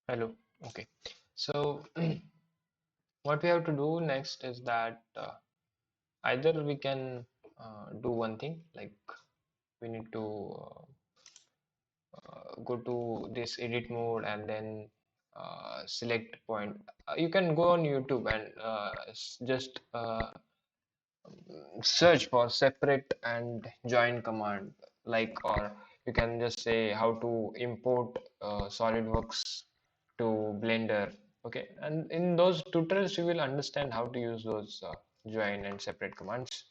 Hello. Okay. So what we have to do next is that either we can do one thing like we need to go to this edit mode and then select point. You can go on YouTube and just search for separate and join command like, or you can just say how to import SolidWorks to Blender. Okay, and in those tutorials you will understand how to use those join and separate commands.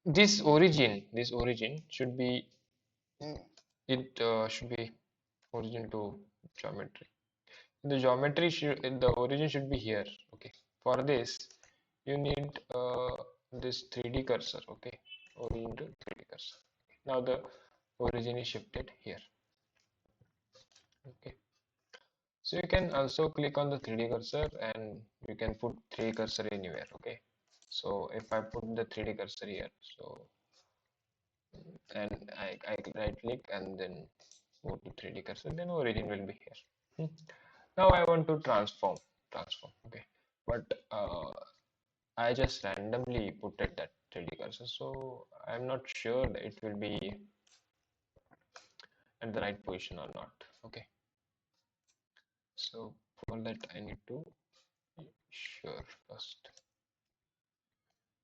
This origin should be it should be origin to geometry. The origin should be here. Okay, for this you need this 3D cursor. Okay, origin to 3D cursor. Now the origin is shifted here. Okay, so you can also click on the 3D cursor and you can put 3D cursor anywhere. Okay, so if I put the 3D cursor here, so and I right click and then go to 3D cursor, then origin will be here. Now I want to transform. Okay, but I just randomly put it that 3D cursor, so I'm not sure that it will be at the right position or not. Okay, so for that I need to sure first.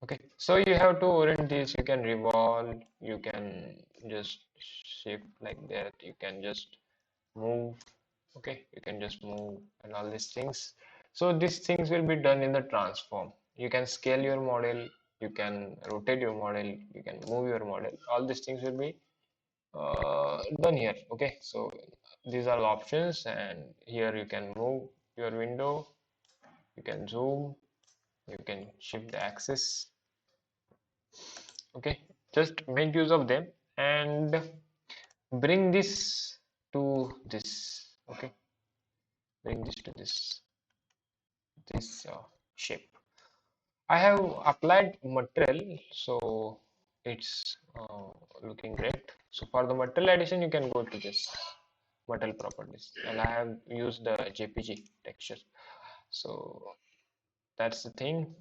Okay, so you have to orient this. You can revolve, you can just shift like that, you can just move. Okay, you can just move and all these things. So these things will be done in the transform. You can scale your model, you can rotate your model, you can move your model. All these things will be done here. Okay, so these are the options, and here you can move your window, you can zoom, you can shift the axis. Okay, just make use of them and bring this to this. Okay, bring this to this shape. I have applied material, so it's looking great. So for the material addition, you can go to this material properties, and I have used the JPG texture. So that's the thing.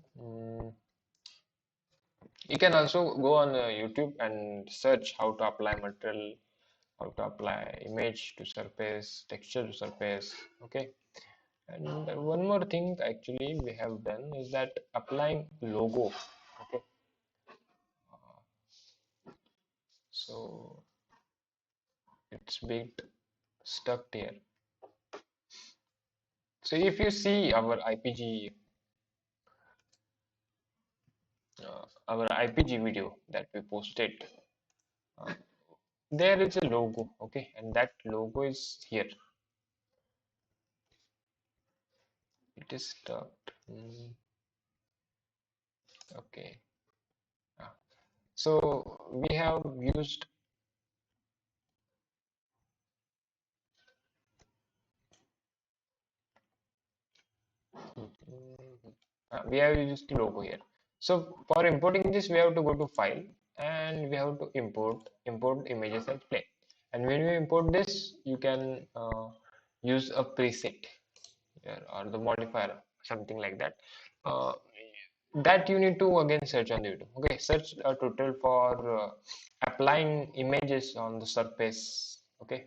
You can also go on YouTube and search how to apply material, how to apply image to surface, texture to surface. Okay, and one more thing actually we have done is that applying logo. Okay, so it's bit stuck here. So if you see our IPG video that we posted, uh, there is a logo. Okay, and that logo is here. It is stuck. Okay. Ah. So we have used logo here. So for importing this, we have to go to file and we have to import images as plane. And when you import this, you can use a preset here or the modifier, something like that. Uh, that you need to again search on YouTube. Okay, search a tutorial for applying images on the surface. Okay,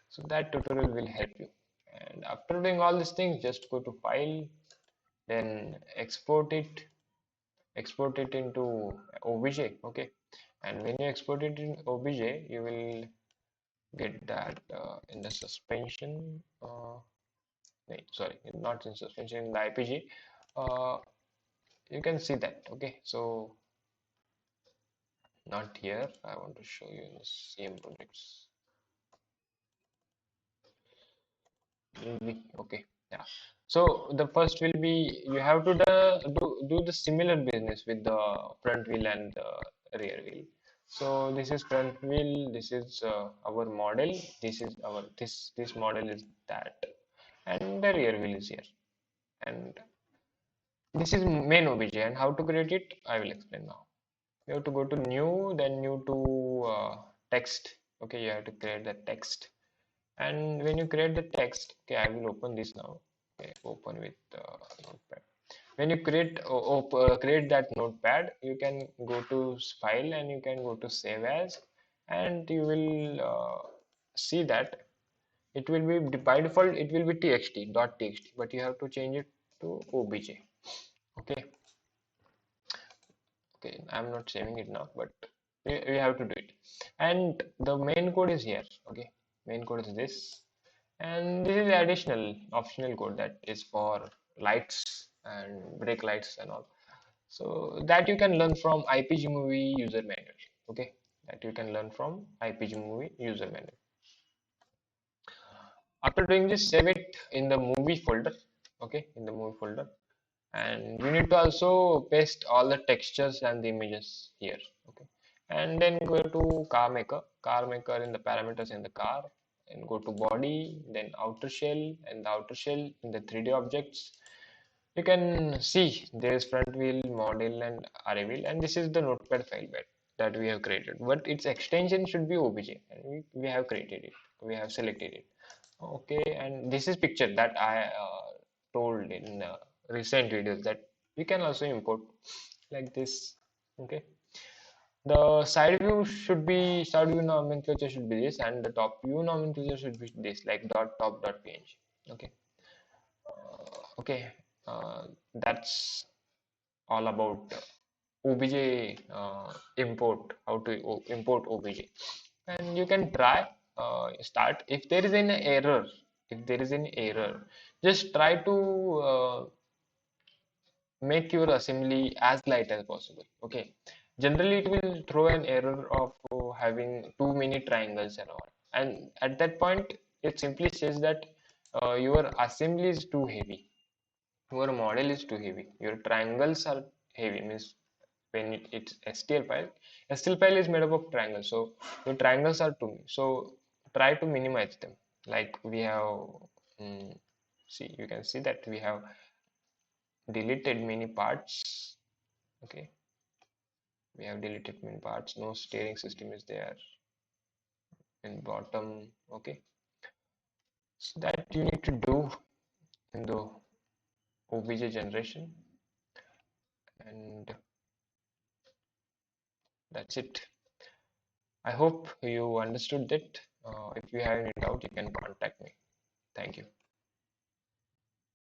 so that tutorial will help you. And after doing all these things, just go to file, then export it into OBJ. Okay, and when you export it in OBJ, you will get that in the suspension. Wait, sorry, not in suspension, in the IPG. Uh, you can see that. Okay, so not here. I want to show you in the same projects. Okay, yeah. So the first will be you have to do the similar business with the front wheel and the rear wheel. So this is front wheel. This is our model. This is our this model is that, and the rear wheel is here. And this is main OBJ. And how to create it, I will explain now. You have to go to new, then new to text. Okay, you have to create the text. And when you create the text, okay, I will open this now. Okay, open with notepad. When you create that notepad, you can go to file and you can go to save as, and you will see that it will be by default it will be txt, but you have to change it to obj. Okay, okay, I'm not saving it now, but we have to do it. And the main code is here. Okay, main code is this, and this is additional optional code that is for lights and brake lights and all. So that you can learn from IPG movie user manual. Okay, that you can learn from IPG movie user manual. After doing this, save it in the movie folder. Okay, in the movie folder, and you need to also paste all the textures and the images here. Okay, and then go to car maker in the parameters in the car, and go to body, then outer shell, and the outer shell in the 3D objects. You can see there is front wheel, model, and array wheel, and this is the notepad file that we have created. But its extension should be obj, and we have created it. We have selected it. Okay, and this is picture that I told in recent videos that we can also import like this. Okay, the side view nomenclature should be this, and the top view nomenclature should be this, like dot top dot png. Okay, okay, that's all about OBJ import, how to import OBJ. And you can try start if there is any error. If there is any error, just try to make your assembly as light as possible. Okay, generally it will throw an error of having too many triangles and all, and at that point it simply says that your assembly is too heavy, your model is too heavy, your triangles are heavy. Means when it's STL file is made up of triangles, so your triangles are too many. So try to minimize them. Like we have, see, you can see that we have deleted many parts. Okay, we have deleted many parts. No steering system is there in bottom. Okay, so that you need to do in the OBJ generation, and that's it. I hope you understood that. If you have any doubt, you can contact me. Thank you.